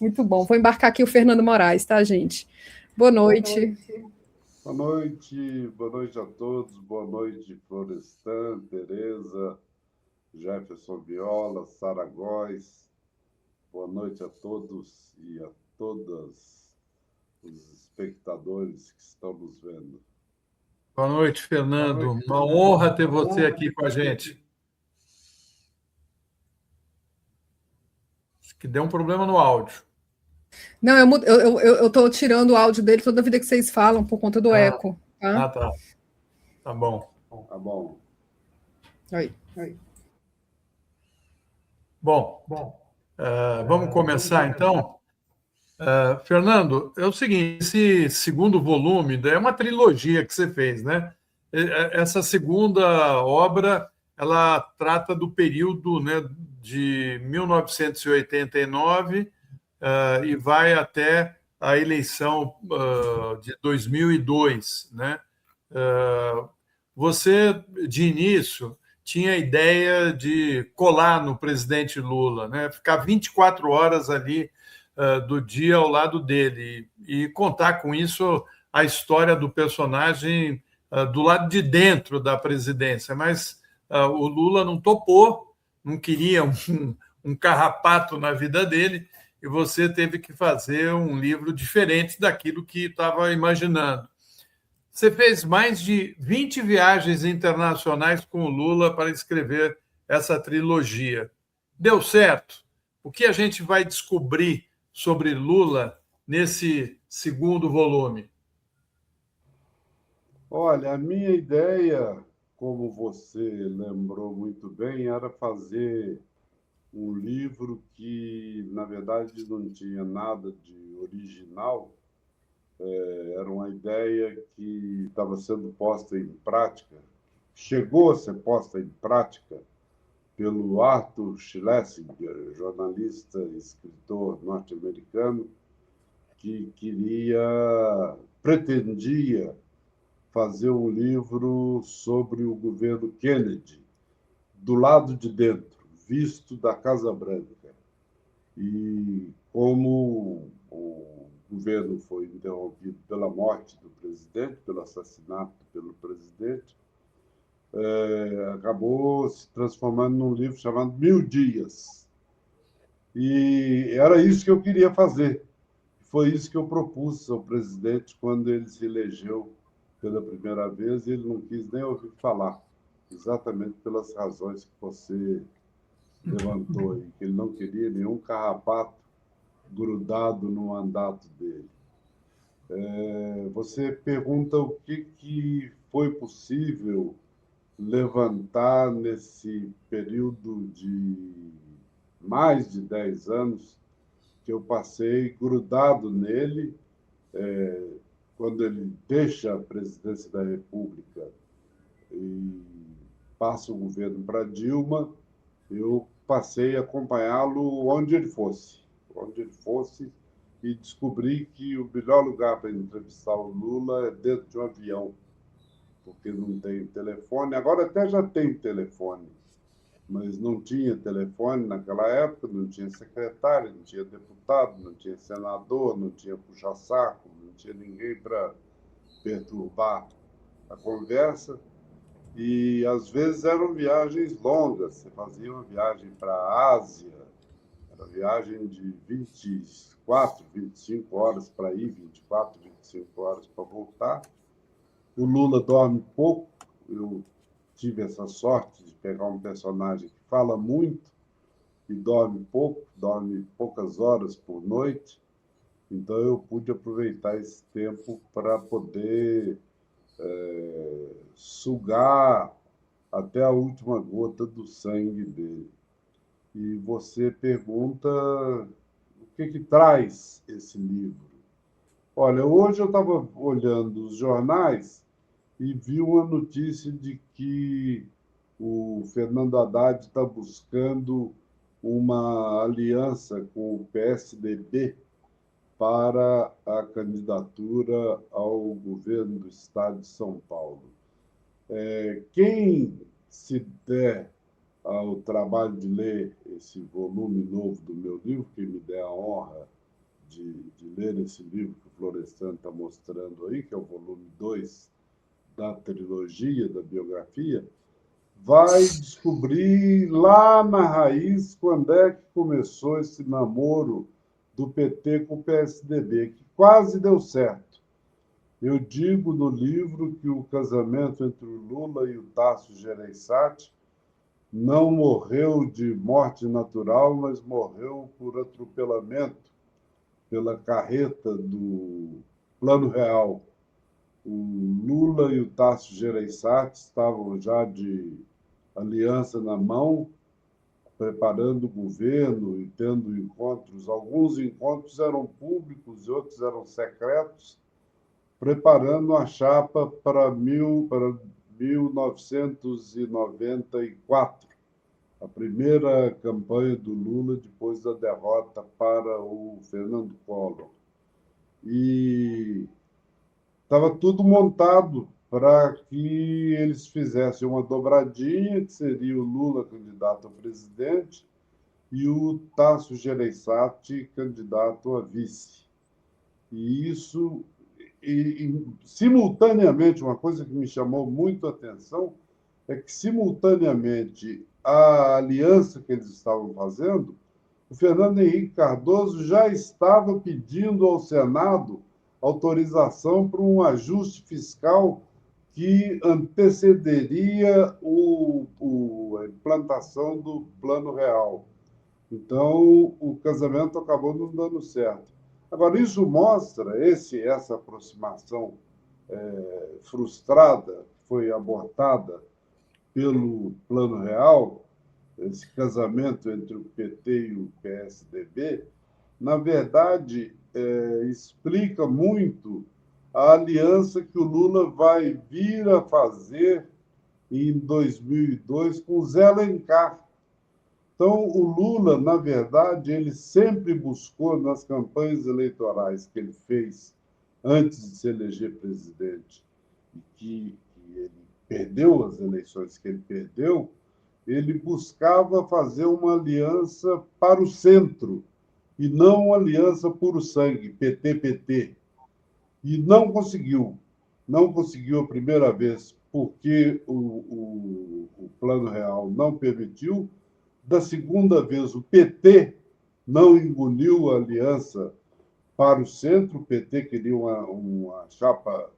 Muito bom. Vou embarcar aqui o Fernando Moraes, tá, gente? Boa noite. Boa noite a todos. Boa noite, Florestan, Tereza, Jefferson Viola, Sara Góes. Boa noite a todos e a todas os espectadores que estão nos vendo. Boa noite, Fernando. Uma honra ter você aqui com a gente. Acho que deu um problema no áudio. Não, eu estou tirando o áudio dele toda vida que vocês falam por conta do eco. Tá? Tá. Tá bom. Tá bom. Aí. Bom, vamos começar então. Fernando, é o seguinte, esse segundo volume é uma trilogia que você fez, né? Essa segunda obra, ela trata do período, né, de 1989 e vai até a eleição de 2002, né? Você, de início, tinha a ideia de colar no presidente Lula, né? Ficar 24 horas ali do dia ao lado dele e contar com isso a história do personagem do lado de dentro da presidência. Mas o Lula não topou, não queria um carrapato na vida dele, e você teve que fazer um livro diferente daquilo que estava imaginando. Você fez mais de 20 viagens internacionais com o Lula para escrever essa trilogia. Deu certo? O que a gente vai descobrir sobre Lula nesse segundo volume? Olha, a minha ideia, como você lembrou muito bem, era fazer um livro que, na verdade, não tinha nada de original. Era uma ideia que estava sendo posta em prática, chegou a ser posta em prática pelo Arthur Schlesinger, jornalista e escritor norte-americano, que pretendia fazer um livro sobre o governo Kennedy, do lado de dentro, visto da Casa Branca. E como o governo foi interrompido pela morte do presidente, pelo assassinato pelo presidente, acabou se transformando num livro chamado 1000 Dias. E era isso que eu queria fazer. Foi isso que eu propus ao presidente quando ele se elegeu pela primeira vez, e ele não quis nem ouvir falar, exatamente pelas razões que você levantou aí, que ele não queria nenhum carrapato grudado no mandato dele. Você pergunta o que foi possível levantar nesse período de mais de 10 anos que eu passei grudado nele, quando ele deixa a presidência da República e passa o governo para Dilma. Eu passei a acompanhá-lo onde ele fosse, e descobri que o melhor lugar para entrevistar o Lula é dentro de um avião, porque não tem telefone. Agora até já tem telefone, mas não tinha telefone naquela época, não tinha secretário, não tinha deputado, não tinha senador, não tinha puxa-saco, não tinha ninguém para perturbar a conversa. E às vezes eram viagens longas. Você fazia uma viagem para a Ásia, era viagem de 24, 25 horas para ir, 24, 25 horas para voltar. O Lula dorme pouco. Eu tive essa sorte de pegar um personagem que fala muito e dorme pouco, dorme poucas horas por noite. Então eu pude aproveitar esse tempo para poder sugar até a última gota do sangue dele. E você pergunta o que traz esse livro. Olha, hoje eu estava olhando os jornais e vi uma notícia de que o Fernando Haddad está buscando uma aliança com o PSDB para a candidatura ao governo do estado de São Paulo. Quem se der ao trabalho de ler esse volume novo do meu livro, quem me der a honra ler esse livro que o Florestan está mostrando aí, que é o volume 2 da trilogia, da biografia, vai descobrir lá na raiz quando é que começou esse namoro do PT com o PSDB, que quase deu certo. Eu digo no livro que o casamento entre o Lula e o Tasso Gereissati não morreu de morte natural, mas morreu por atropelamento pela carreta do Plano Real. O Lula e o Tasso Gereissati estavam já de aliança na mão, preparando o governo e tendo encontros. Alguns encontros eram públicos e outros eram secretos, preparando a chapa para 1994, a primeira campanha do Lula depois da derrota para o Fernando Collor. E estava tudo montado para que eles fizessem uma dobradinha, que seria o Lula candidato a presidente e o Tasso Gereissati candidato a vice. E isso, simultaneamente, uma coisa que me chamou muito a atenção é que, simultaneamente, a aliança que eles estavam fazendo, o Fernando Henrique Cardoso já estava pedindo ao Senado autorização para um ajuste fiscal que antecederia a implantação do Plano Real. Então, o casamento acabou não dando certo. Agora, isso mostra, essa aproximação frustrada, que foi abortada pelo Plano Real, esse casamento entre o PT e o PSDB, na verdade, explica muito a aliança que o Lula vai vir a fazer em 2002 com o Zé Alencar. Então, o Lula, na verdade, ele sempre buscou, nas campanhas eleitorais que ele fez antes de se eleger presidente, e que ele perdeu as eleições que ele perdeu, ele buscava fazer uma aliança para o centro, e não uma aliança puro sangue, PT-PT. E não conseguiu. Não conseguiu a primeira vez, porque o Plano Real não permitiu. Da segunda vez, o PT não engoliu a aliança para o centro. O PT queria uma chapa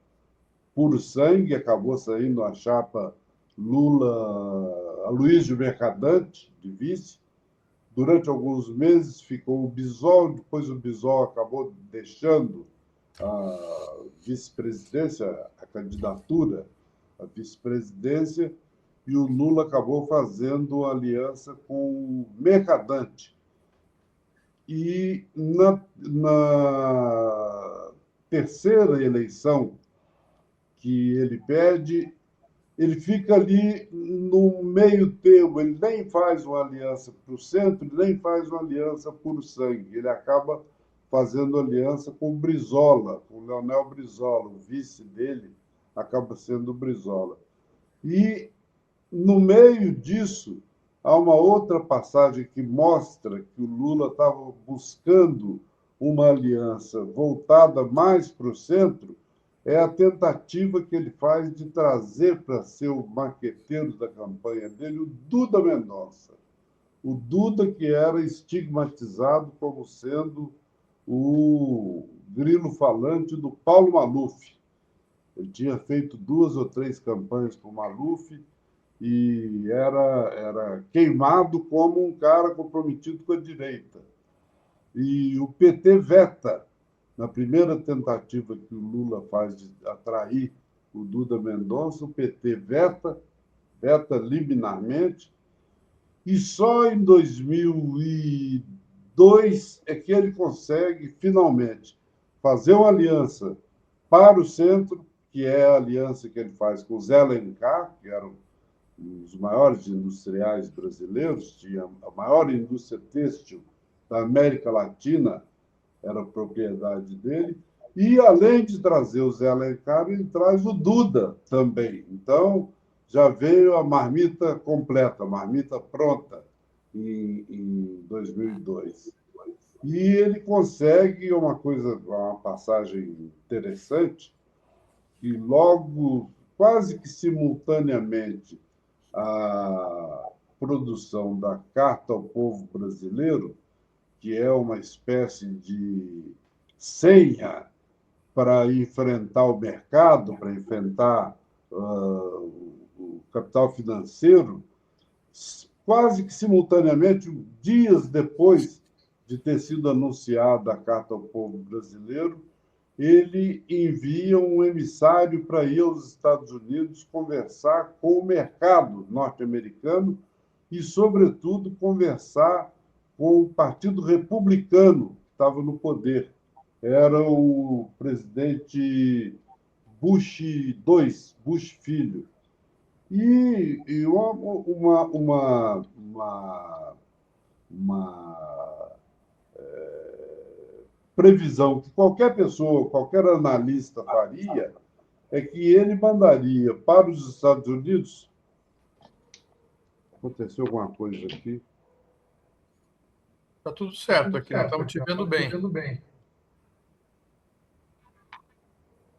puro sangue, acabou saindo a chapa Lula, Aloysio Mercadante, de vice. Durante alguns meses ficou o Bisol, depois o Bisol acabou deixando a vice-presidência, a candidatura à vice-presidência, e o Lula acabou fazendo aliança com o Mercadante. E na terceira eleição que ele perde, ele fica ali no meio termo, ele nem faz uma aliança para o centro, nem faz uma aliança por sangue, ele acaba fazendo aliança com o Brizola, com o Leonel Brizola, o vice dele acaba sendo o Brizola. E, no meio disso, há uma outra passagem que mostra que o Lula estava buscando uma aliança voltada mais para o centro, é a tentativa que ele faz de trazer para ser o maqueteiro da campanha dele o Duda Mendonça. O Duda, que era estigmatizado como sendo o grilo falante do Paulo Maluf. Ele tinha feito 2 ou 3 campanhas para o Maluf e era queimado como um cara comprometido com a direita. E o PT veta. Na primeira tentativa que o Lula faz de atrair o Duda Mendonça, o PT veta liminarmente, e só em 2002 é que ele consegue, finalmente, fazer uma aliança para o centro, que é a aliança que ele faz com o Zé Alencar, que era um dos maiores industriais brasileiros, tinha a maior indústria têxtil da América Latina, era propriedade dele, e, além de trazer o Zé Alencar, ele traz o Duda também. Então, já veio a marmita completa, a marmita pronta, em 2002. E ele consegue uma passagem interessante, que logo, quase que simultaneamente, a produção da Carta ao Povo Brasileiro, que é uma espécie de senha para enfrentar o mercado, para enfrentar o capital financeiro, quase que simultaneamente, dias depois de ter sido anunciada a Carta ao Povo Brasileiro, ele envia um emissário para ir aos Estados Unidos conversar com o mercado norte-americano e, sobretudo, conversar com o Partido Republicano, que estava no poder. Era o presidente Bush II, Bush filho. E uma previsão que qualquer pessoa, qualquer analista faria, é que ele mandaria para os Estados Unidos. Aconteceu alguma coisa aqui? Está tudo certo aqui, nós estamos te vendo bem.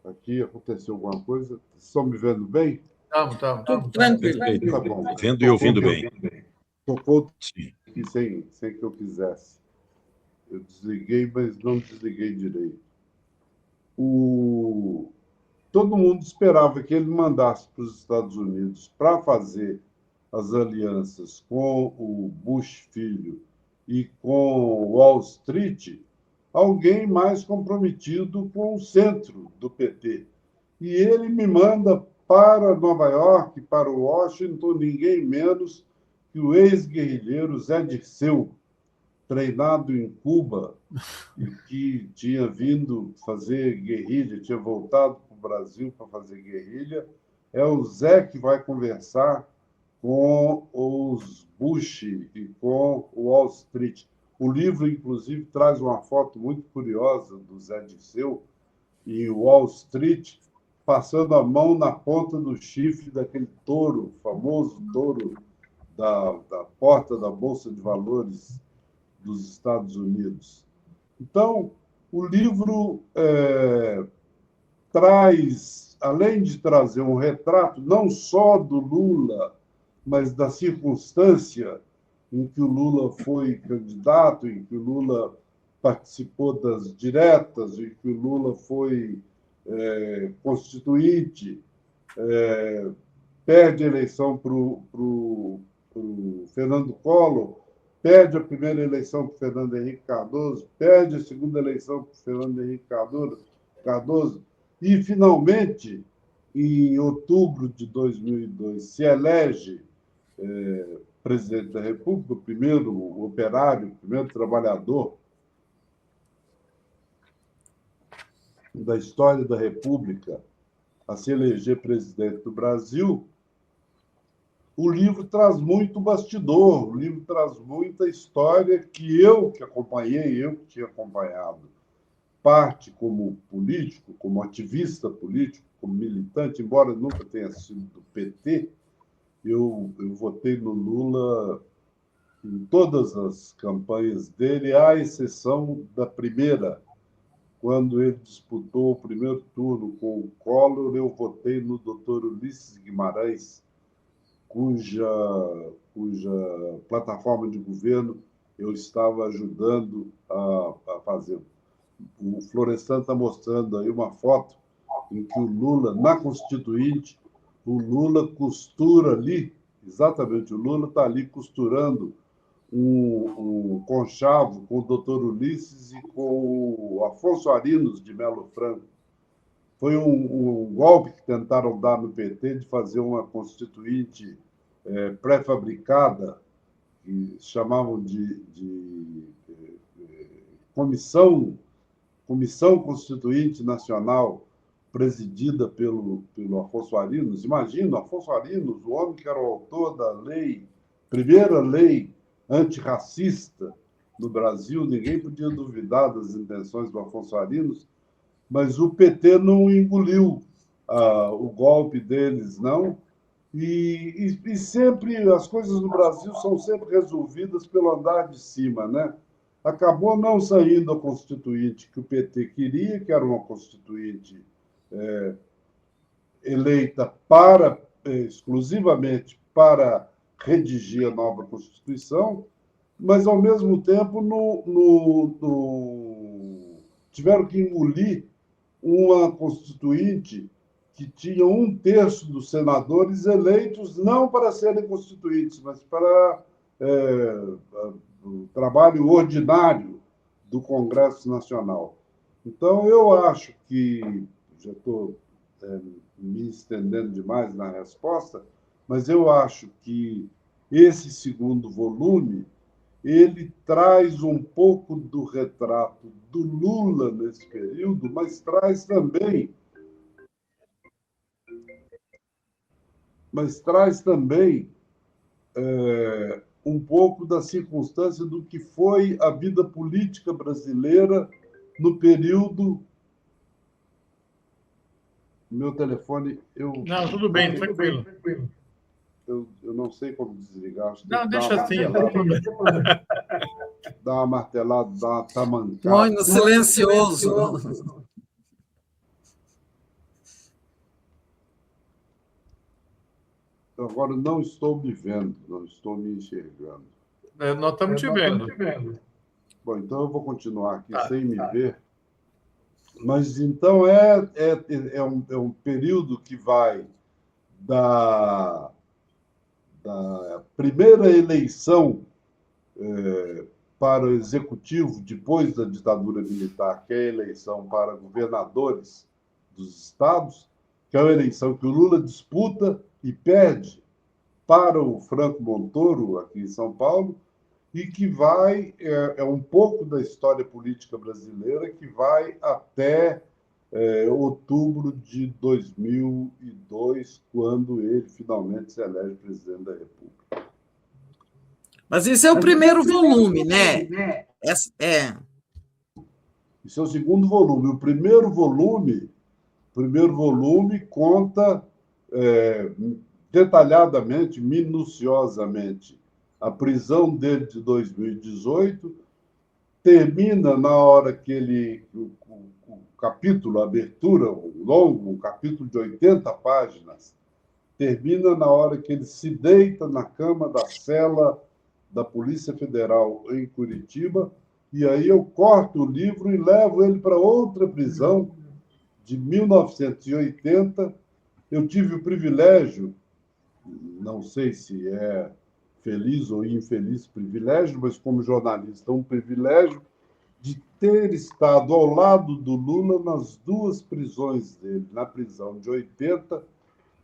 Aqui aconteceu alguma coisa? Estão me vendo bem? Estamos. Tudo tranquilo. Tá bom. Vendo e ouvindo bem. Tocou Sim. aqui sem que eu quisesse. Eu desliguei, mas não desliguei direito. Todo mundo esperava que ele mandasse para os Estados Unidos para fazer as alianças com o Bush filho e com Wall Street, alguém mais comprometido com o centro do PT. E ele me manda para Nova York, para Washington, ninguém menos que o ex-guerrilheiro Zé Dirceu, treinado em Cuba e que tinha vindo fazer guerrilha, tinha voltado para o Brasil para fazer guerrilha. É o Zé que vai conversar com os Bush e com o Wall Street. O livro, inclusive, traz uma foto muito curiosa do Zé Dirceu em Wall Street, passando a mão na ponta do chifre daquele touro, famoso touro da porta da Bolsa de Valores dos Estados Unidos. Então, o livro traz, além de trazer um retrato não só do Lula, mas da circunstância em que o Lula foi candidato, em que o Lula participou das diretas, em que o Lula foi constituinte, perde a eleição para o Fernando Collor, perde a primeira eleição para o Fernando Henrique Cardoso, perde a segunda eleição para o Fernando Henrique Cardoso, e, finalmente, em outubro de 2002, se elege presidente da República, o primeiro operário, o primeiro trabalhador da história da República a se eleger presidente do Brasil. O livro traz muito bastidor, o livro traz muita história que acompanhei, eu que tinha acompanhado, parte como político, como ativista político, como militante, embora nunca tenha sido do PT, eu votei no Lula em todas as campanhas dele, à exceção da primeira, quando ele disputou o primeiro turno com o Collor, eu votei no Dr. Ulisses Guimarães, cuja plataforma de governo eu estava ajudando a fazer. O Florestan está mostrando aí uma foto em que o Lula, na Constituinte, o Lula costura ali, exatamente, o Lula está ali costurando um conchavo com o doutor Ulisses e com o Afonso Arinos de Melo Franco. Foi um golpe que tentaram dar no PT de fazer uma constituinte pré-fabricada, que chamavam de Comissão Constituinte Nacional, presidida pelo Afonso Arinos. Imagina, Afonso Arinos, o homem que era o autor da primeira lei antirracista no Brasil, ninguém podia duvidar das intenções do Afonso Arinos, mas o PT não engoliu o golpe deles, não. E sempre as coisas no Brasil são sempre resolvidas pelo andar de cima, né? acabou não saindo a constituinte que o PT queria, que era uma constituinte eleita exclusivamente para redigir a nova Constituição, mas, ao mesmo tempo, tiveram que engolir uma constituinte que tinha 1/3 dos senadores eleitos não para serem constituintes, mas para o trabalho ordinário do Congresso Nacional. Então, eu acho que, já estou me estendendo demais na resposta, mas eu acho que esse segundo volume ele traz um pouco do retrato do Lula nesse período, mas traz também um pouco da circunstância do que foi a vida política brasileira no período. Meu telefone. Não, tudo bem, tranquilo. Eu não sei como desligar. Acho que não, deixa assim. Dá uma martelada, dá uma tamancada. Põe no silencioso. Agora não estou me vendo, não estou me enxergando. Nós estamos te vendo. Bom, então eu vou continuar aqui sem me ver. Mas então é um período que vai da primeira eleição para o executivo depois da ditadura militar, que é a eleição para governadores dos estados, que é uma eleição que o Lula disputa e perde para o Franco Montoro, aqui em São Paulo, e que é um pouco da história política brasileira que vai até outubro de 2002, quando ele finalmente se elege presidente da República. Mas esse é o primeiro volume, né? Esse é o segundo volume. O primeiro volume conta detalhadamente, minuciosamente, a prisão dele de 2018, termina na hora que o capítulo, a abertura, um capítulo de 80 páginas, termina na hora que ele se deita na cama da cela da Polícia Federal em Curitiba, e aí eu corto o livro e levo ele para outra prisão de 1980. Eu tive o privilégio, não sei se é feliz ou infeliz privilégio, mas como jornalista, um privilégio de ter estado ao lado do Lula nas duas prisões dele, na prisão de 80,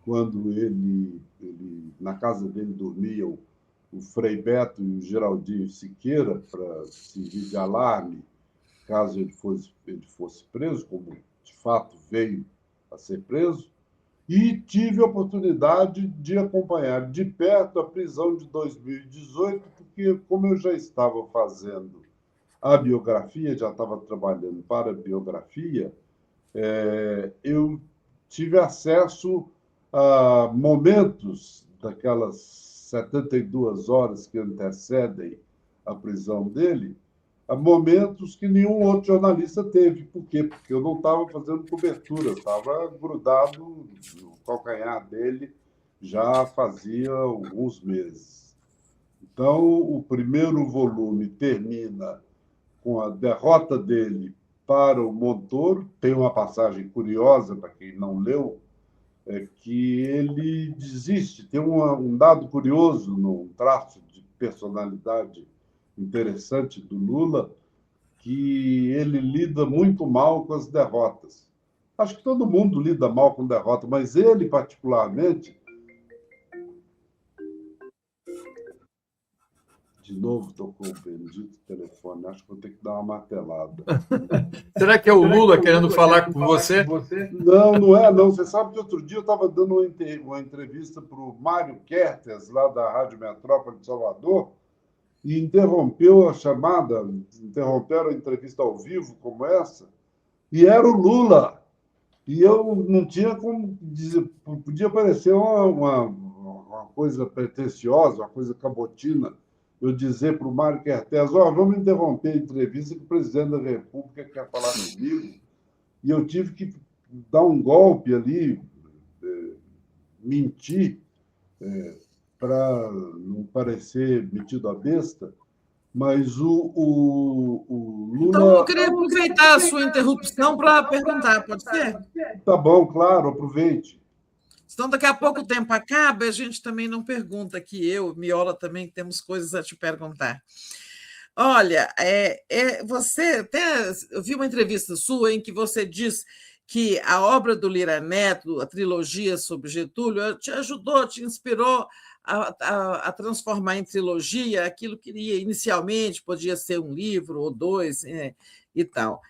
quando ele na casa dele dormiam o Frei Beto e o Geraldinho Siqueira para servir de alarme caso ele fosse preso, como de fato veio a ser preso, e tive a oportunidade de acompanhar de perto a prisão de 2018, porque, como eu já estava fazendo a biografia, já estava trabalhando para a biografia, eu tive acesso a momentos daquelas 72 horas que antecedem a prisão dele, a momentos que nenhum outro jornalista teve. Por quê? Porque eu não estava fazendo cobertura, eu estava grudado no calcanhar dele já fazia alguns meses. Então, o primeiro volume termina com a derrota dele para o Montoro. Tem uma passagem curiosa, para quem não leu, que ele desiste. Tem um dado curioso, um traço de personalidade interessante do Lula, que ele lida muito mal com as derrotas. Acho que todo mundo lida mal com derrota, mas ele, particularmente... De novo tocou o bendito telefone. Acho que vou ter que dar uma martelada. Será que é o Lula querendo falar com você? Não, não é, não. Você sabe que outro dia eu estava dando uma entrevista para o Mário Kertes, lá da Rádio Metrópole de Salvador, e interromperam a entrevista ao vivo como essa, e era o Lula. E eu não tinha como dizer, podia parecer uma coisa pretensiosa, uma coisa cabotina, eu dizer para o Mário Kertész, vamos interromper a entrevista que o presidente da República quer falar comigo, e eu tive que dar um golpe ali, mentir, para não parecer metido a besta, mas o Então, eu Lula... queria aproveitar a sua interrupção para perguntar, pode ser? Tá bom, claro, aproveite. Senão, daqui a pouco o tempo acaba e a gente também não pergunta aqui. Eu, Miola, também temos coisas a te perguntar. Olha, você até... Eu vi uma entrevista sua em que você diz que a obra do Lira Neto, a trilogia sobre Getúlio, te ajudou, te inspirou a transformar em trilogia aquilo que inicialmente podia ser um livro ou dois, e tal.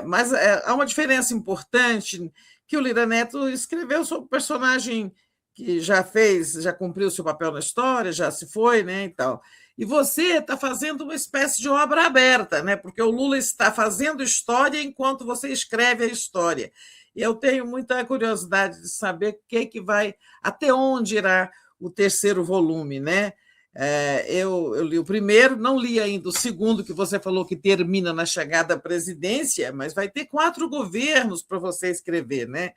Mas há uma diferença importante, que o Lira Neto escreveu sobre um personagem que já cumpriu seu papel na história, já se foi, né, e tal. E você está fazendo uma espécie de obra aberta, né? Porque o Lula está fazendo história enquanto você escreve a história. E eu tenho muita curiosidade de saber até onde irá o terceiro volume, né? Eu li o primeiro, não li ainda o segundo, que você falou que termina na chegada à presidência, mas vai ter 4 governos para você escrever, né?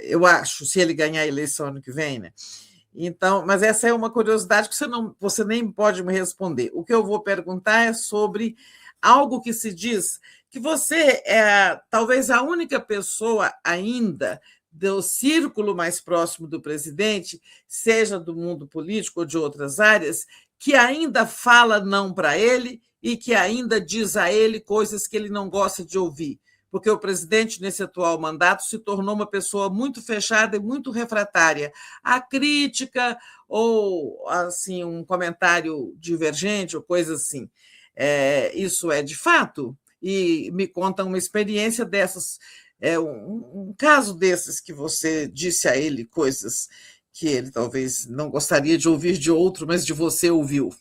Eu acho, se ele ganhar a eleição ano que vem, né? Então, mas essa é uma curiosidade que você nem pode me responder. O que eu vou perguntar é sobre algo que se diz que você é talvez a única pessoa ainda do círculo mais próximo do presidente, seja do mundo político ou de outras áreas, que ainda fala não para ele e que ainda diz a ele coisas que ele não gosta de ouvir. Porque o presidente, nesse atual mandato, se tornou uma pessoa muito fechada e muito refratária à crítica ou assim um comentário divergente ou coisa assim. Isso é de fato? E me conta uma experiência dessas, um caso desses que você disse a ele coisas que ele talvez não gostaria de ouvir de outro, mas de você ouviu.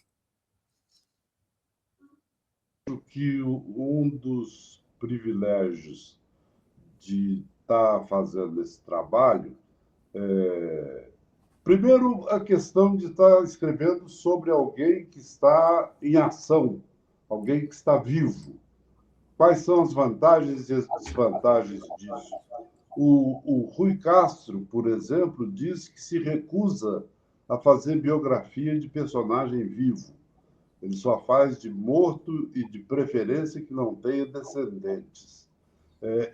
Que um dos privilégios de estar fazendo esse trabalho primeiro, a questão de estar escrevendo sobre alguém que está em ação, alguém que está vivo. Quais são as vantagens e as desvantagens disso? O Rui Castro, por exemplo, diz que se recusa a fazer biografia de personagem vivo. Ele só faz de morto e, de preferência, que não tenha descendentes.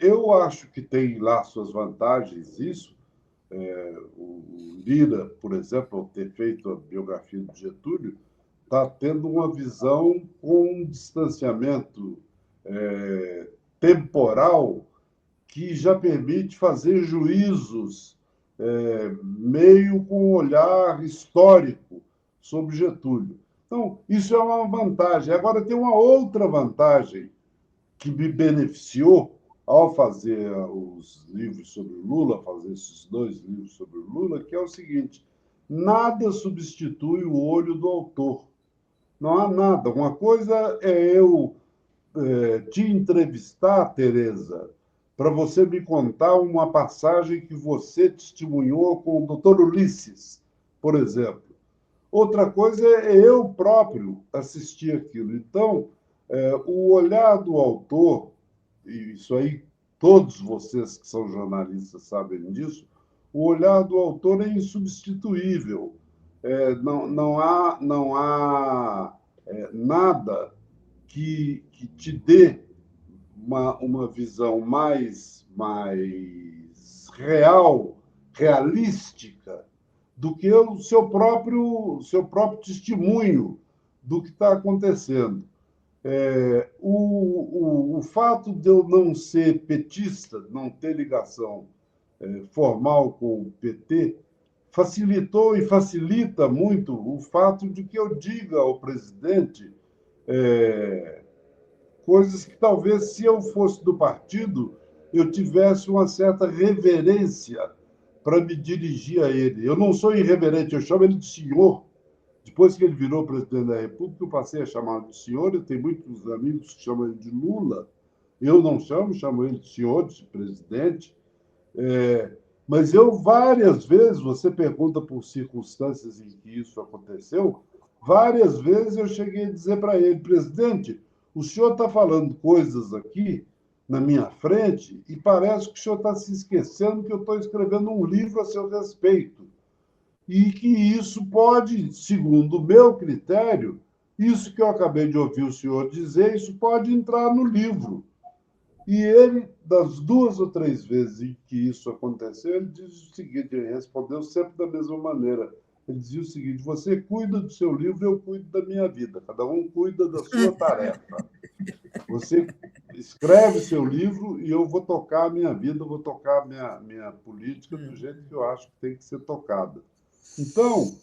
Eu acho que tem lá suas vantagens isso. O Lira, por exemplo, ao ter feito a biografia de Getúlio, está tendo uma visão com um distanciamento temporal que já permite fazer juízos meio com um olhar histórico sobre Getúlio. Então, isso é uma vantagem. Agora, tem uma outra vantagem que me beneficiou ao fazer os livros sobre o Lula, fazer esses 2 livros sobre o Lula, que é o seguinte: nada substitui o olho do autor. Não há nada. Uma coisa é eu te entrevistar, Tereza, para você me contar uma passagem que você testemunhou com o doutor Ulisses, por exemplo. Outra coisa é eu próprio assistir aquilo. Então, o olhar do autor, e isso aí todos vocês que são jornalistas sabem disso, o olhar do autor é insubstituível. Não há nada que te dê uma visão mais real, realística, do que o seu próprio testemunho do que está acontecendo. O fato de eu não ser petista, não ter ligação formal com o PT, facilitou e facilita muito o fato de que eu diga ao presidente coisas que talvez, se eu fosse do partido, eu tivesse uma certa reverência para me dirigir a ele. Eu não sou irreverente, eu chamo ele de senhor. Depois que ele virou presidente da República, eu passei a chamá-lo de senhor. Eu tenho muitos amigos que chamam ele de Lula. Eu não chamo ele de senhor, de presidente. Mas eu, várias vezes, você pergunta por circunstâncias em que isso aconteceu, Várias vezes eu cheguei a dizer para ele: presidente, o senhor está falando coisas aqui na minha frente e parece que o senhor está se esquecendo que eu estou escrevendo um livro a seu respeito. E que isso pode, segundo o meu critério, isso que eu acabei de ouvir o senhor dizer, isso pode entrar no livro. E ele, das 2 ou 3 vezes em que isso aconteceu, ele diz o seguinte, ele respondeu sempre da mesma maneira. Ele dizia o seguinte: você cuida do seu livro, eu cuido da minha vida. Cada um cuida da sua tarefa. Você escreve seu livro e eu vou tocar a minha vida, vou tocar a minha política do jeito que eu acho que tem que ser tocada. Então,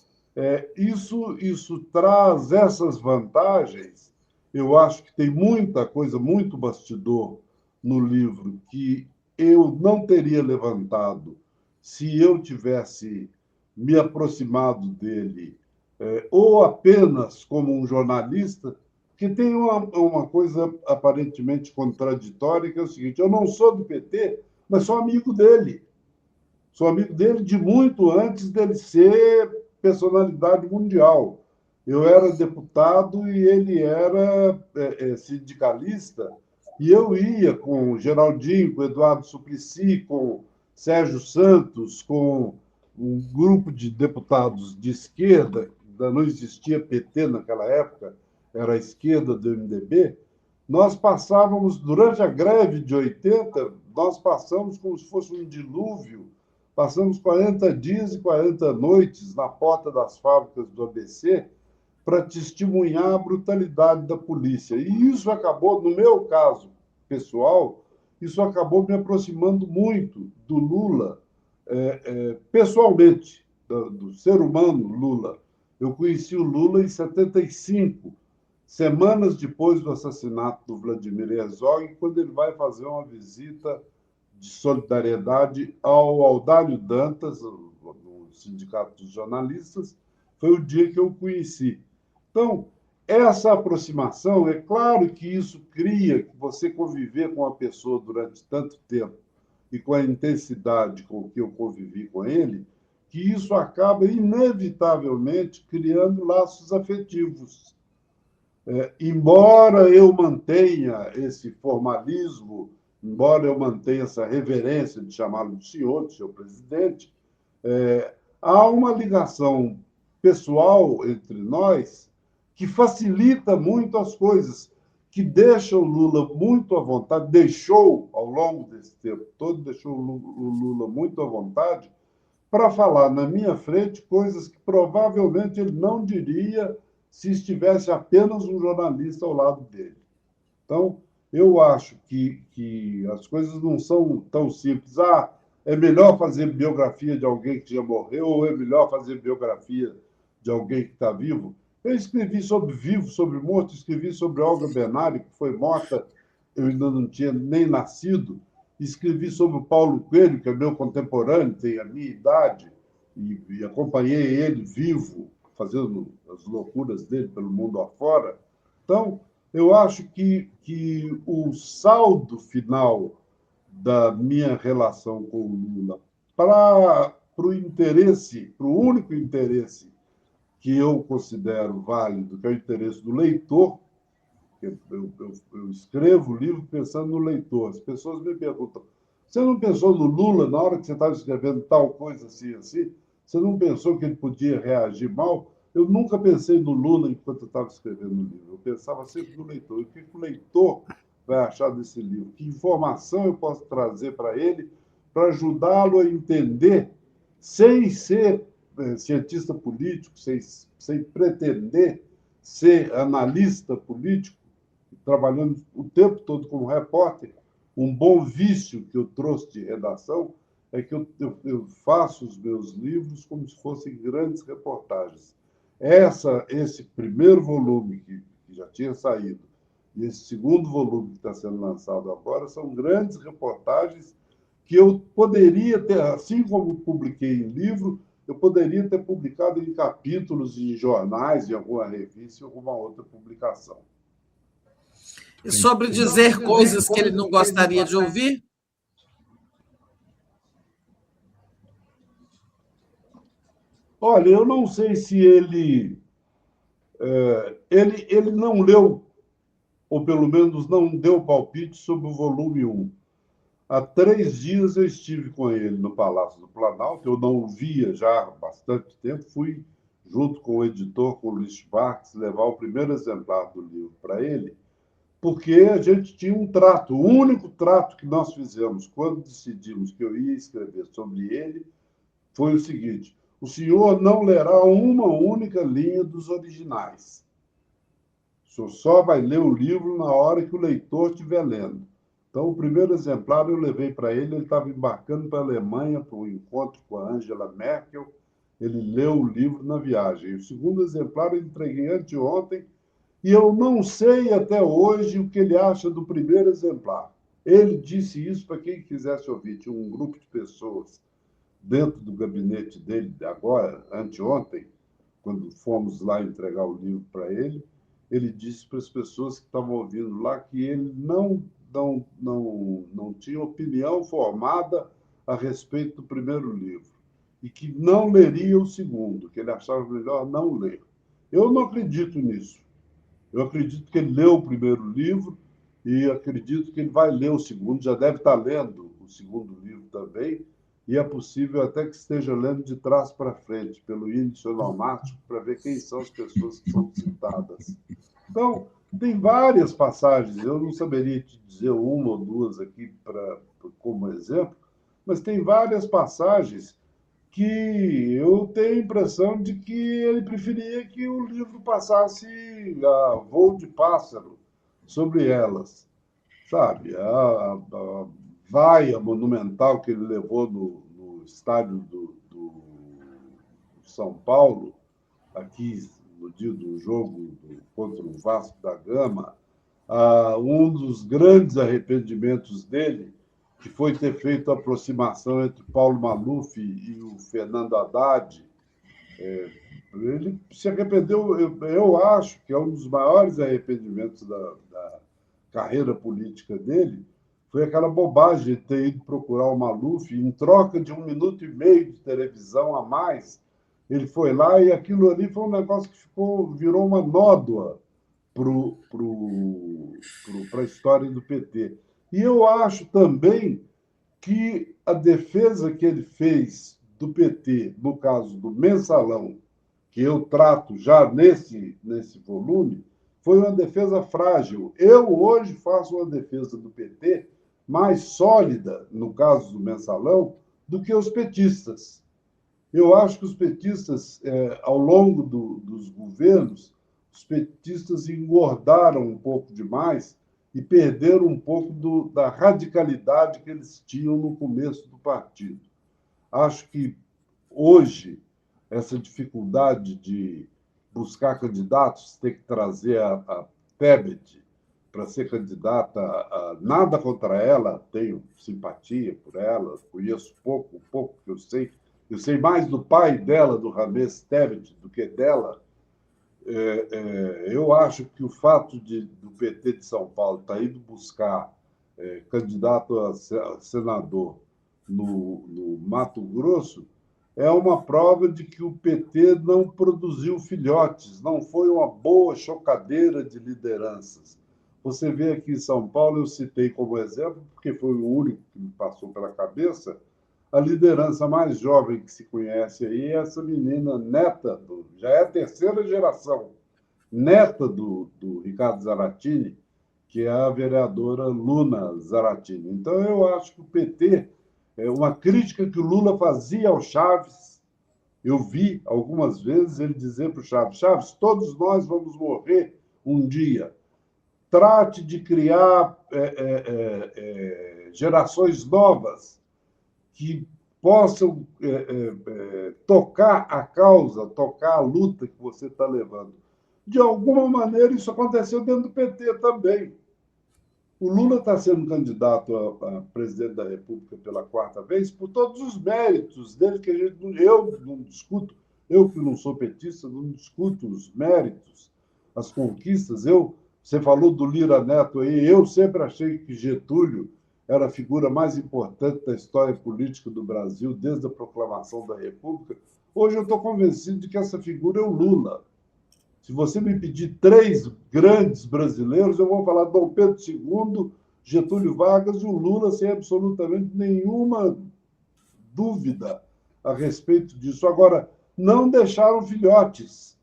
isso traz essas vantagens. Eu acho que tem muita coisa, muito bastidor no livro que eu não teria levantado se eu tivesse me aproximado dele, ou apenas como um jornalista, que tem uma coisa aparentemente contraditória, que é o seguinte: eu não sou do PT, mas sou amigo dele. Sou amigo dele de muito antes dele ser personalidade mundial. Eu era deputado e ele era sindicalista, e eu ia com o Geraldinho, com o Eduardo Suplicy, com Sérgio Santos, com um grupo de deputados de esquerda, ainda não existia PT naquela época, era a esquerda do MDB. Nós passávamos, durante a greve de 80, nós passamos como se fosse um dilúvio. Passamos 40 dias e 40 noites na porta das fábricas do ABC para testemunhar a brutalidade da polícia. E isso acabou, no meu caso pessoal, isso acabou me aproximando muito do Lula, pessoalmente, do ser humano Lula. Eu conheci o Lula em 75, semanas depois do assassinato do Vladimir Herzog, quando ele vai fazer uma visita de solidariedade ao Audálio Dantas, no Sindicato dos Jornalistas. Foi o dia que eu o conheci. Então, essa aproximação, é claro que isso cria, que você conviver com a pessoa durante tanto tempo e com a intensidade com que eu convivi com ele, que isso acaba inevitavelmente criando laços afetivos. Embora eu mantenha esse formalismo, embora eu mantenha essa reverência de chamá-lo de seu presidente, há uma ligação pessoal entre nós que facilita muito as coisas, que deixa o Lula muito à vontade, deixou, ao longo desse tempo todo, deixou o Lula muito à vontade para falar na minha frente coisas que provavelmente ele não diria se estivesse apenas um jornalista ao lado dele. Então, eu acho que as coisas não são tão simples. É melhor fazer biografia de alguém que já morreu ou é melhor fazer biografia de alguém que está vivo? Eu escrevi sobre vivo, sobre morto, escrevi sobre Olga Benário, que foi morta, eu ainda não tinha nem nascido. Escrevi sobre o Paulo Coelho, que é meu contemporâneo, tem a minha idade, e acompanhei ele vivo, fazendo as loucuras dele pelo mundo afora. Então, eu acho que o saldo final da minha relação com o Lula para o interesse, para o único interesse que eu considero válido, que é o interesse do leitor. Eu escrevo o livro pensando no leitor. As pessoas me perguntam: você não pensou no Lula na hora que você estava escrevendo tal coisa assim, assim? Você não pensou que ele podia reagir mal? Eu nunca pensei no Lula enquanto eu estava escrevendo o livro. Eu pensava sempre no leitor. O que o leitor vai achar desse livro? Que informação eu posso trazer para ele para ajudá-lo a entender, sem ser cientista político, sem pretender ser analista político, trabalhando o tempo todo como repórter. Um bom vício que eu trouxe de redação é que eu faço os meus livros como se fossem grandes reportagens. Esse primeiro volume, que já tinha saído, e esse segundo volume que está sendo lançado agora, são grandes reportagens que eu poderia ter, assim como publiquei em livro, eu poderia ter publicado em capítulos, em jornais, em alguma revista, em alguma outra publicação. E sobre dizer coisas que ele não gostaria de ouvir? Olha, eu não sei se ele Ele não leu, ou pelo menos não deu palpite sobre o volume 1. Há 3 dias eu estive com ele no Palácio do Planalto, eu não o via já há bastante tempo, fui junto com o editor, com o Luiz Schwartz, levar o primeiro exemplar do livro para ele, porque a gente tinha um trato, o único trato que nós fizemos quando decidimos que eu ia escrever sobre ele foi o seguinte: o senhor não lerá uma única linha dos originais. O senhor só vai ler o livro na hora que o leitor estiver lendo. Então, o primeiro exemplar eu levei para ele estava embarcando para a Alemanha para um encontro com a Angela Merkel. Ele leu o livro na viagem. O segundo exemplar eu entreguei anteontem e eu não sei até hoje o que ele acha do primeiro exemplar. Ele disse isso para quem quisesse ouvir. Tinha um grupo de pessoas dentro do gabinete dele, agora, anteontem, quando fomos lá entregar o livro para ele, ele disse para as pessoas que estavam ouvindo lá que ele não tinha opinião formada a respeito do primeiro livro e que não leria o segundo, que ele achava melhor não ler. Eu não acredito nisso. Eu acredito que ele leu o primeiro livro e acredito que ele vai ler o segundo, já deve estar lendo o segundo livro também, e é possível até que esteja lendo de trás para frente, pelo índice onomático, para ver quem são as pessoas que são citadas. Então, tem várias passagens, eu não saberia te dizer uma ou duas aqui como exemplo, mas tem várias passagens que eu tenho a impressão de que ele preferia que o livro passasse a voo de pássaro sobre elas, sabe? A vaia monumental que ele levou no estádio do São Paulo, aqui no dia do jogo contra o Vasco da Gama, um dos grandes arrependimentos dele, que foi ter feito a aproximação entre Paulo Maluf e o Fernando Haddad. Ele se arrependeu, eu acho que é um dos maiores arrependimentos da carreira política dele, foi aquela bobagem de ter ido procurar o Maluf, em troca de 1 minuto e meio de televisão a mais, ele foi lá e aquilo ali foi um negócio que virou uma nódoa para a história do PT. E eu acho também que a defesa que ele fez do PT, no caso do Mensalão, que eu trato já nesse volume, foi uma defesa frágil. Eu hoje faço uma defesa do PT mais sólida, no caso do Mensalão, do que os petistas. Eu acho que os petistas, ao longo dos governos, os petistas engordaram um pouco demais e perderam um pouco da radicalidade que eles tinham no começo do partido. Acho que hoje essa dificuldade de buscar candidatos, ter que trazer a Tebet para ser candidata, nada contra ela, tenho simpatia por ela, conheço pouco que eu sei mais do pai dela, do Ramés Tebet, do que dela. Eu acho que o fato do PT de São Paulo estar indo buscar candidato a senador no Mato Grosso é uma prova de que o PT não produziu filhotes, não foi uma boa chocadeira de lideranças. Você vê aqui em São Paulo, eu citei como exemplo, porque foi o único que me passou pela cabeça, a liderança mais jovem que se conhece aí é essa menina neta, já é a 3ª geração, neta do Ricardo Zaratini, que é a vereadora Luna Zaratini. Então, eu acho que o PT, uma crítica que o Lula fazia ao Chaves, eu vi algumas vezes ele dizer para o Chaves: Chaves, todos nós vamos morrer um dia. Trate de criar gerações novas que possam tocar a causa, tocar a luta que você está levando. De alguma maneira, isso aconteceu dentro do PT também. O Lula está sendo candidato a presidente da República pela 4ª vez por todos os méritos dele, que eu não discuto, eu que não sou petista, não discuto os méritos, as conquistas. Você falou do Lira Neto aí, eu sempre achei que Getúlio era a figura mais importante da história política do Brasil desde a proclamação da República. Hoje eu estou convencido de que essa figura é o Lula. Se você me pedir 3 grandes brasileiros, eu vou falar Dom Pedro II, Getúlio Vargas e o Lula, sem absolutamente nenhuma dúvida a respeito disso. Agora, não deixaram filhotes.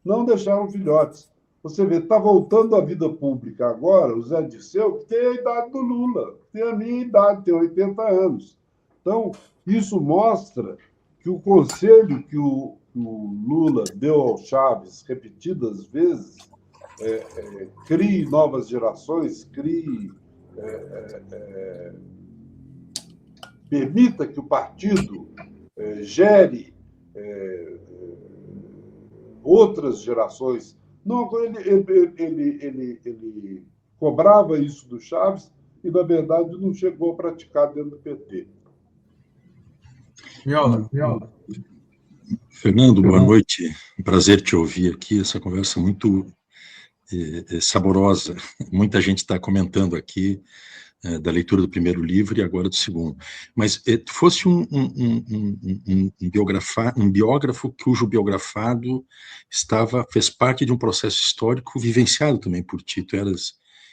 Não deixaram filhotes. Você vê, está voltando à vida pública agora o Zé Dirceu, que tem a idade do Lula, tem a minha idade, tem 80 anos. Então, isso mostra que o conselho que o Lula deu ao Chaves repetidas vezes, crie novas gerações, permita que o partido gere outras gerações. Não, ele cobrava isso do Chaves e, na verdade, não chegou a praticar dentro do PT. Miola. Fernando, boa noite. Um prazer te ouvir aqui. Essa conversa muito saborosa. Muita gente está comentando aqui da leitura do primeiro livro e agora do segundo. Mas tu fosse um biógrafo cujo biografado fez parte de um processo histórico vivenciado também por ti. Tu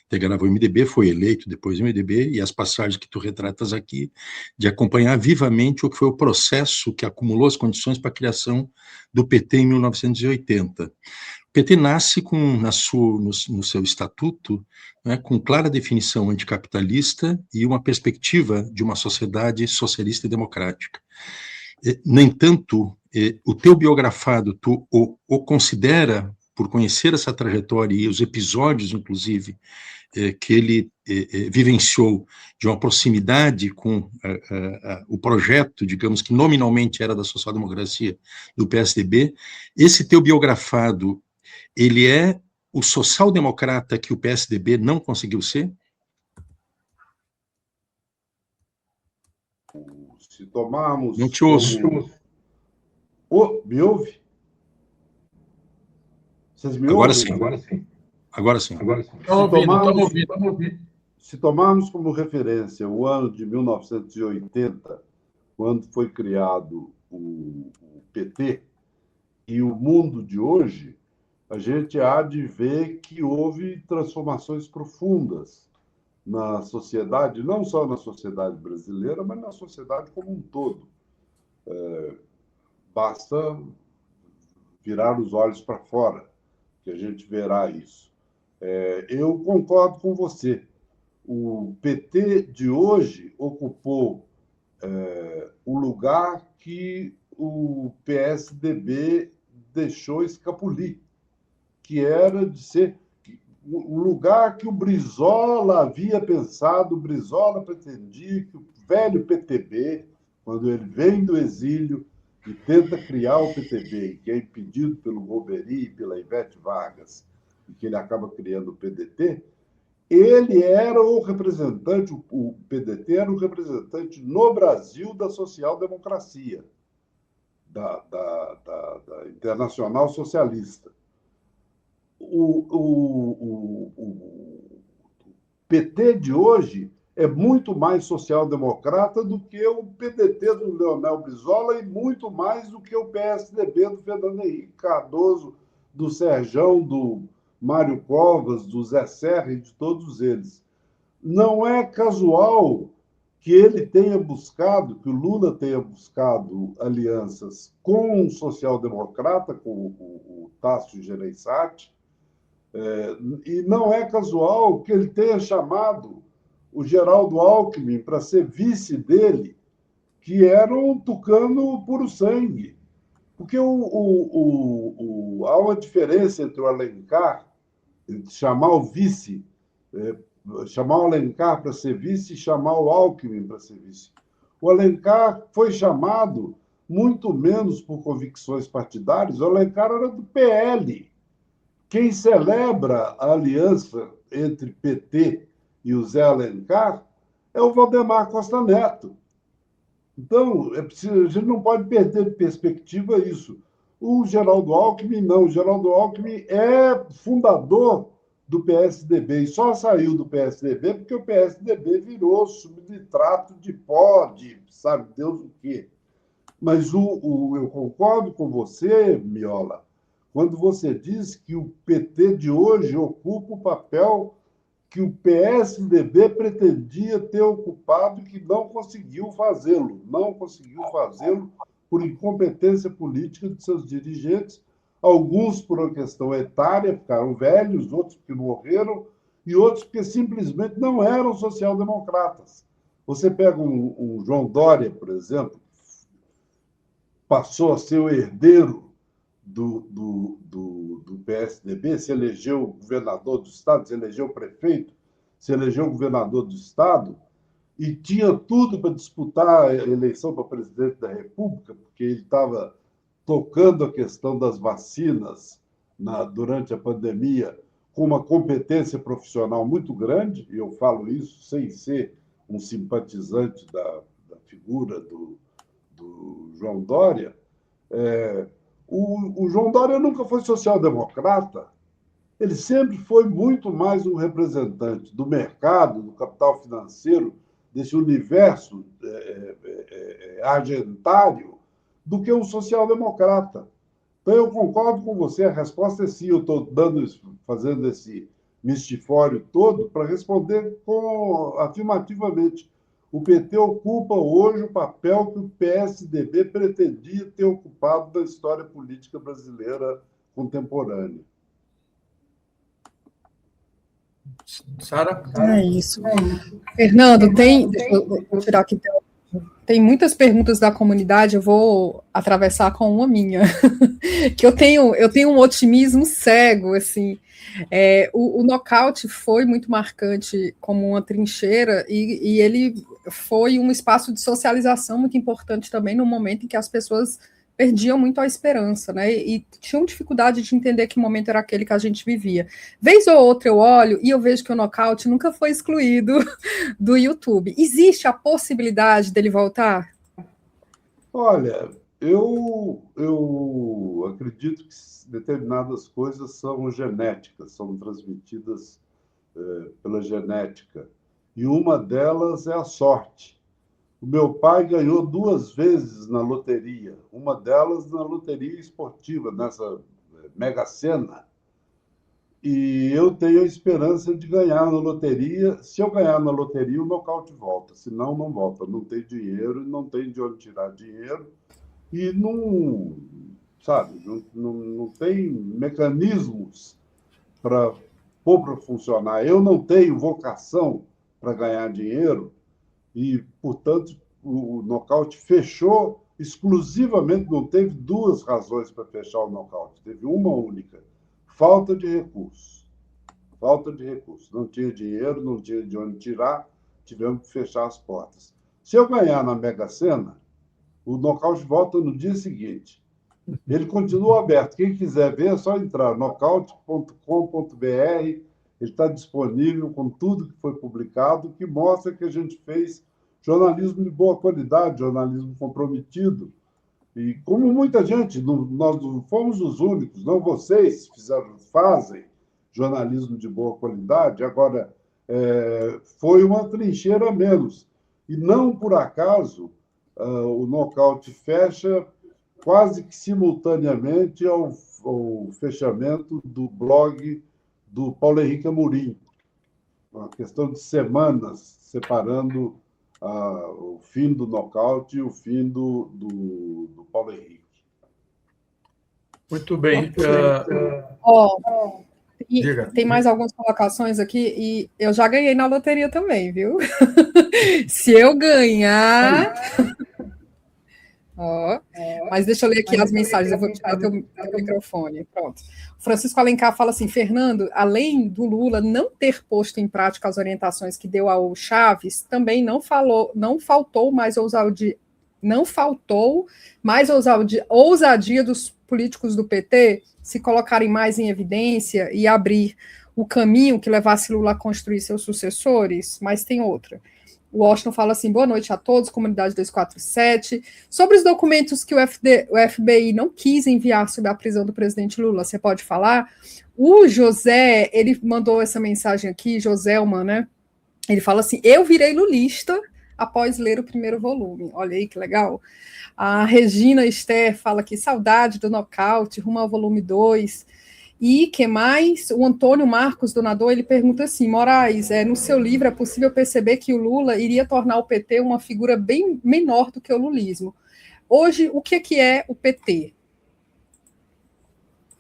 integrava o MDB, foi eleito depois do MDB, e as passagens que tu retratas aqui, de acompanhar vivamente o que foi o processo que acumulou as condições para a criação do PT em 1980. O PT nasce no seu estatuto, né, com clara definição anticapitalista e uma perspectiva de uma sociedade socialista e democrática. No entanto, o teu biografado, tu o considera, por conhecer essa trajetória e os episódios, inclusive, que ele vivenciou de uma proximidade com o projeto, digamos que nominalmente era da social-democracia do PSDB, esse teu biografado, ele é o social-democrata que o PSDB não conseguiu ser? Se tomarmos... Não te ouço. Me ouve? Vocês me Agora ouvem? sim. Agora sim. Estamos ouvindo. Se tomarmos como referência o ano de 1980, quando foi criado o PT, e o mundo de hoje, a gente há de ver que houve transformações profundas na sociedade, não só na sociedade brasileira, mas na sociedade como um todo. Basta virar os olhos para fora, que a gente verá isso. Eu concordo com você. O PT de hoje ocupou o lugar que o PSDB deixou escapulir, que era de ser o lugar que o Brizola havia pensado. O Brizola pretendia que o velho PTB, quando ele vem do exílio e tenta criar o PTB, que é impedido pelo Golbery e pela Ivete Vargas, e que ele acaba criando o PDT, ele era o representante, o PDT era o representante no Brasil da social-democracia, da Internacional Socialista. O PT de hoje é muito mais social-democrata do que o PDT do Leonel Brizola e muito mais do que o PSDB do Fernando Henrique Cardoso, do Serjão, do Mário Covas, do Zé Serra e de todos eles. Não é casual que ele tenha buscado, que o Lula tenha buscado alianças com o social-democrata, com o Tasso Gereissati, e não é casual que ele tenha chamado o Geraldo Alckmin para ser vice dele, que era um tucano puro sangue. Porque há uma diferença entre o Alencar, chamar o vice, chamar o Alencar para ser vice e chamar o Alckmin para ser vice. O Alencar foi chamado muito menos por convicções partidárias. O Alencar era do PL. Quem celebra a aliança entre PT e o Zé Alencar é o Valdemar Costa Neto. Então, a gente não pode perder de perspectiva isso. O Geraldo Alckmin, não. O Geraldo Alckmin é fundador do PSDB e só saiu do PSDB porque o PSDB virou subnitrato de pó, de sabe Deus o quê. Mas eu concordo com você, Miola, quando você diz que o PT de hoje ocupa o papel que o PSDB pretendia ter ocupado e que não conseguiu fazê-lo. Não conseguiu fazê-lo por incompetência política de seus dirigentes, alguns por uma questão etária, ficaram velhos, outros porque morreram, e outros porque simplesmente não eram social-democratas. Você pega um João Dória, por exemplo, passou a ser o herdeiro do PSDB, se elegeu governador do Estado, se elegeu prefeito, se elegeu governador do Estado, e tinha tudo para disputar a eleição para presidente da República, porque ele estava tocando a questão das vacinas durante a pandemia com uma competência profissional muito grande, e eu falo isso sem ser um simpatizante da figura do João Dória. O João Dória nunca foi social-democrata, ele sempre foi muito mais um representante do mercado, do capital financeiro, desse universo agentário, do que um social-democrata. Então, eu concordo com você, a resposta é sim, eu estou fazendo esse mistifório todo para responder afirmativamente. O PT ocupa hoje o papel que o PSDB pretendia ter ocupado na história política brasileira contemporânea. Sara? É isso. Fernando, deixa eu tirar aqui. Tem muitas perguntas da comunidade, eu vou atravessar com uma minha, que eu tenho um otimismo cego, assim. O nocaute foi muito marcante como uma trincheira e ele foi um espaço de socialização muito importante também no momento em que as pessoas perdiam muito a esperança, né? E tinham dificuldade de entender que momento era aquele que a gente vivia. Vez ou outra eu olho e eu vejo que o nocaute nunca foi excluído do YouTube. Existe a possibilidade dele voltar? Olha, eu acredito que determinadas coisas são genéticas, são transmitidas pela genética. E uma delas é a sorte. O meu pai ganhou 2 vezes na loteria, uma delas na loteria esportiva, nessa Mega Sena. E eu tenho a esperança de ganhar na loteria. Se eu ganhar na loteria, o nocaute volta, senão não volta. Não tem dinheiro, não tem de onde tirar dinheiro e não, sabe, não tem mecanismos para pôr para funcionar. Eu não tenho vocação para ganhar dinheiro. E, portanto, o nocaute fechou exclusivamente, não teve 2 razões para fechar o nocaute, teve uma única: falta de recursos. Falta de recursos. Não tinha dinheiro, não tinha de onde tirar, tivemos que fechar as portas. Se eu ganhar na Mega Sena, o nocaute volta no dia seguinte. Ele continua aberto. Quem quiser ver, é só entrar nocaute.com.br. Ele está disponível com tudo que foi publicado, que mostra que a gente fez jornalismo de boa qualidade, jornalismo comprometido. E como muita gente, nós não fomos os únicos, não vocês fazem jornalismo de boa qualidade, agora foi uma trincheira a menos. E não por acaso o nocaute fecha quase que simultaneamente ao fechamento do blog do Paulo Henrique Amorim, uma questão de semanas separando o fim do nocaute e o fim do Paulo Henrique. Muito bem. Tem mais algumas colocações aqui, e eu já ganhei na loteria também, viu? Se eu ganhar... Mas deixa eu ler aqui as mensagens, eu vou tirar teu microfone. Pronto. Francisco Alencar fala assim: Fernando, além do Lula não ter posto em prática as orientações que deu ao Chaves, também não faltou mais ousadia dos políticos do PT se colocarem mais em evidência e abrir o caminho que levasse Lula a construir seus sucessores. Mas tem outra. O Washington fala assim: boa noite a todos, comunidade 247. Sobre os documentos que o FBI não quis enviar sobre a prisão do presidente Lula, você pode falar? O José, ele mandou essa mensagem aqui, Joselma, né? Ele fala assim: eu virei lulista após ler o primeiro volume. Olha aí que legal. A Regina Esther fala que saudade do nocaute, rumo ao volume 2. E que mais? O Antônio Marcos, donador, ele pergunta assim, Moraes, no seu livro é possível perceber que o Lula iria tornar o PT uma figura bem menor do que o lulismo. Hoje, o que é o PT?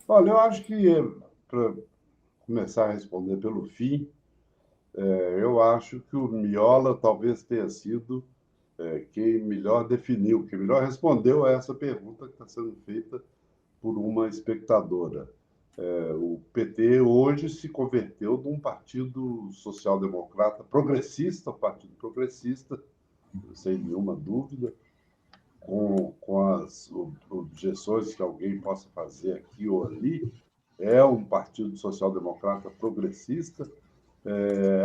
Olha, eu acho que, para começar a responder pelo fim, eu acho que o Miola talvez tenha sido quem melhor definiu, quem melhor respondeu a essa pergunta que está sendo feita por uma espectadora. O PT hoje se converteu num partido social-democrata progressista, um partido progressista, sem nenhuma dúvida, com as objeções que alguém possa fazer aqui ou ali, é um partido social-democrata progressista.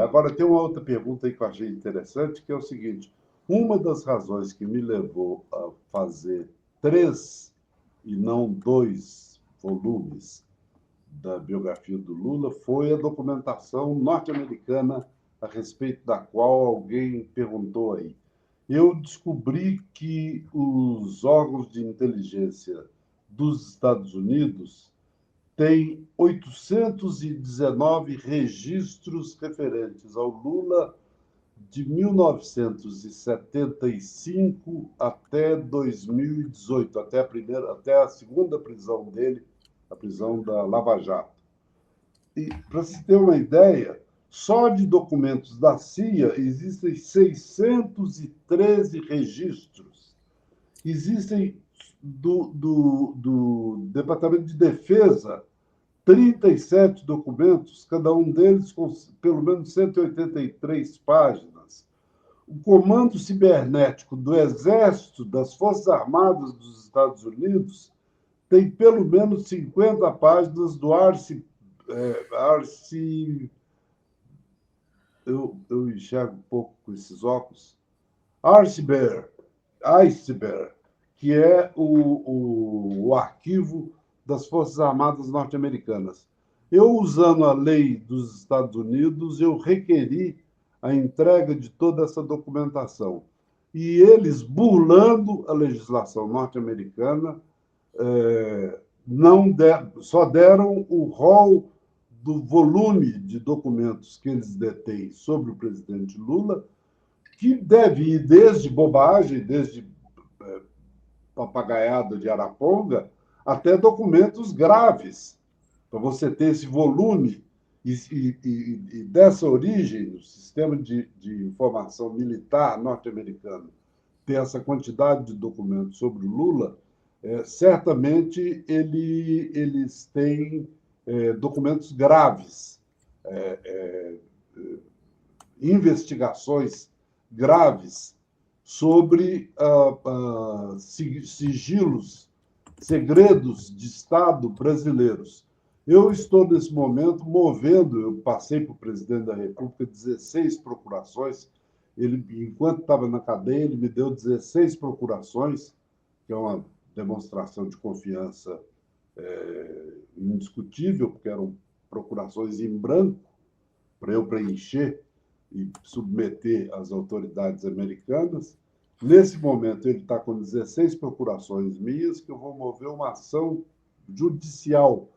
Agora, tem uma outra pergunta aí que eu achei interessante, que é o seguinte: uma das razões que me levou a fazer 3 e não 2 volumes da biografia do Lula foi a documentação norte-americana a respeito da qual alguém perguntou aí. Eu descobri que os órgãos de inteligência dos Estados Unidos têm 819 registros referentes ao Lula de 1975 até 2018, até a segunda prisão dele, a prisão da Lava Jato. E, para se ter uma ideia, só de documentos da CIA existem 613 registros. Existem do Departamento de Defesa 37 documentos, cada um deles com pelo menos 183 páginas. O Comando Cibernético do Exército, das Forças Armadas dos Estados Unidos, tem pelo menos 50 páginas do eu enxergo um pouco com esses óculos, Iceberg, que é o arquivo das Forças Armadas norte-americanas. Eu, usando a lei dos Estados Unidos, eu requeri a entrega de toda essa documentação. E eles, burlando a legislação norte-americana, só deram o rol do volume de documentos que eles detêm sobre o presidente Lula, que deve ir desde bobagem, desde papagaiada de Araponga, até documentos graves. Para você ter esse volume e dessa origem, no sistema de informação militar norte-americano, ter essa quantidade de documentos sobre o Lula, certamente eles têm documentos graves, investigações graves sobre sigilos, segredos de Estado brasileiros. Eu estou, nesse momento, eu passei para o presidente da República 16 procurações. Ele, enquanto estava na cadeia, ele me deu 16 procurações, que é uma demonstração de confiança indiscutível, porque eram procurações em branco para eu preencher e submeter às autoridades americanas. Nesse momento, ele está com 16 procurações minhas, que eu vou mover uma ação judicial,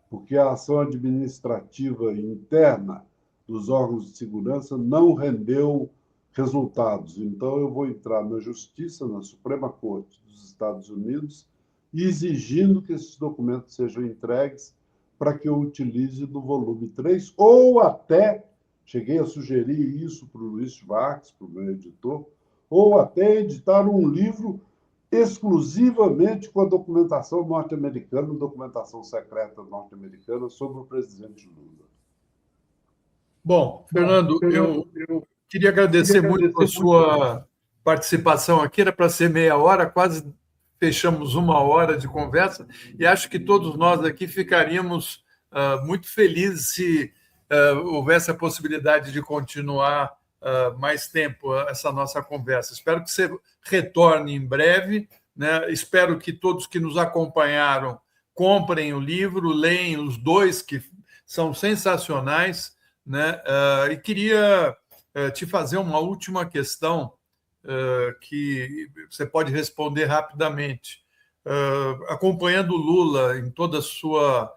porque a ação administrativa interna dos órgãos de segurança não rendeu resultados. Então, eu vou entrar na Justiça, na Suprema Corte dos Estados Unidos, exigindo que esses documentos sejam entregues para que eu utilize no volume 3, ou até, cheguei a sugerir isso para o Luiz Schwartz, para o meu editor, ou até editar um livro exclusivamente com a documentação norte-americana, documentação secreta norte-americana sobre o presidente Lula. Bom, Fernando, eu queria agradecer muito a sua participação aqui. Era para ser meia hora, quase fechamos 1 hora de conversa, e acho que todos nós aqui ficaríamos muito felizes se houvesse a possibilidade de continuar mais tempo essa nossa conversa. Espero que você retorne em breve, né? Espero que todos que nos acompanharam comprem o livro, leiam os 2, que são sensacionais, né? E queria te fazer uma última questão, que você pode responder rapidamente. Acompanhando o Lula em toda a sua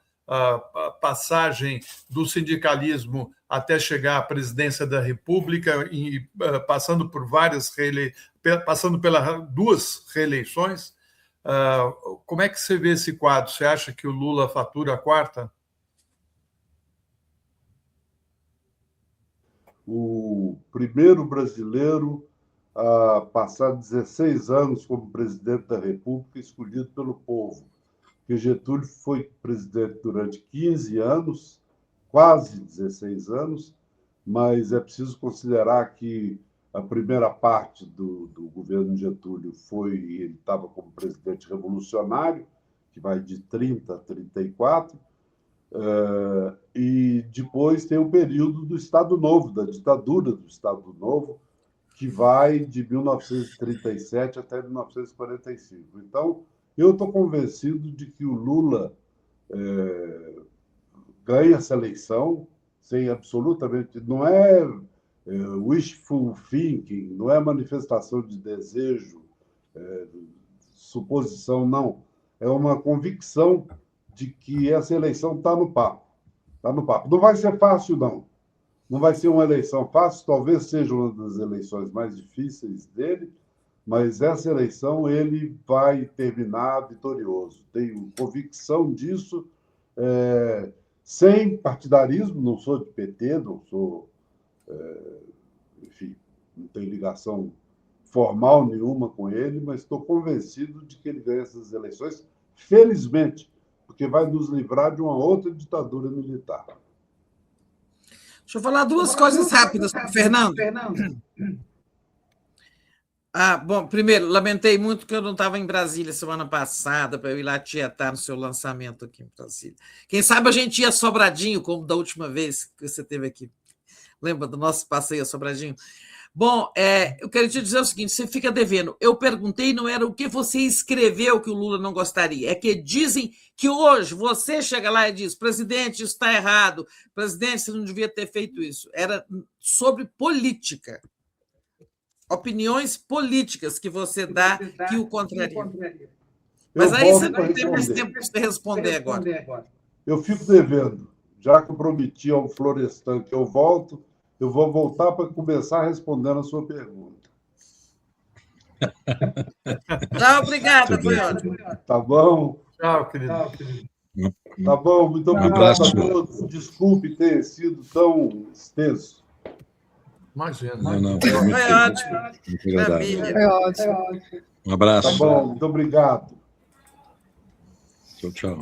passagem do sindicalismo até chegar à presidência da República e passando por passando pelas 2 reeleições, como é que você vê esse quadro? Você acha que o Lula fatura a 4ª? O primeiro brasileiro a passar 16 anos como presidente da República, escolhido pelo povo. Porque Getúlio foi presidente durante 15 anos, quase 16 anos, mas é preciso considerar que a primeira parte do governo Getúlio ele estava como presidente revolucionário, que vai de 30 a 34, e depois tem o período do Estado Novo, da ditadura do Estado Novo, que vai de 1937 até 1945. Então, eu estou convencido de que o Lula ganha essa eleição sem absolutamente... Não é wishful thinking, não é manifestação de desejo, suposição, não. É uma convicção de que essa eleição está no papo. Está no papo. Não vai ser fácil, não. Não vai ser uma eleição fácil, talvez seja uma das eleições mais difíceis dele, mas essa eleição ele vai terminar vitorioso. Tenho convicção disso, sem partidarismo, não sou de PT, não sou, enfim, não tenho ligação formal nenhuma com ele, mas estou convencido de que ele ganha essas eleições, felizmente, porque vai nos livrar de uma outra ditadura militar. Deixa eu falar 2 coisas rápidas, Fernando. Bom, primeiro, lamentei muito que eu não estava em Brasília semana passada para eu ir lá tietar no seu lançamento aqui em Brasília. Quem sabe a gente ia a Sobradinho, como da última vez que você esteve aqui. Lembra do nosso passeio a Sobradinho? Bom, eu quero te dizer o seguinte, você fica devendo. Eu perguntei, não era o que você escreveu que o Lula não gostaria, é que dizem que hoje você chega lá e diz, presidente, isso está errado, presidente, você não devia ter feito isso. Era sobre política. Opiniões políticas que você dá que o contrariam. Mas aí você não tem mais tempo para você responder agora. Eu fico devendo. Já que eu prometi ao Florestan que eu volto, eu vou voltar para começar respondendo a sua pergunta. Tchau, obrigada, foi ótimo. Tá bom? Tchau, querido. Tá bom, muito obrigado a todos. Desculpe ter sido tão extenso. Imagina. Não, foi ótimo. Muito agradável. Foi ótimo. Um abraço. Tá bom, muito obrigado. Tchau, tchau.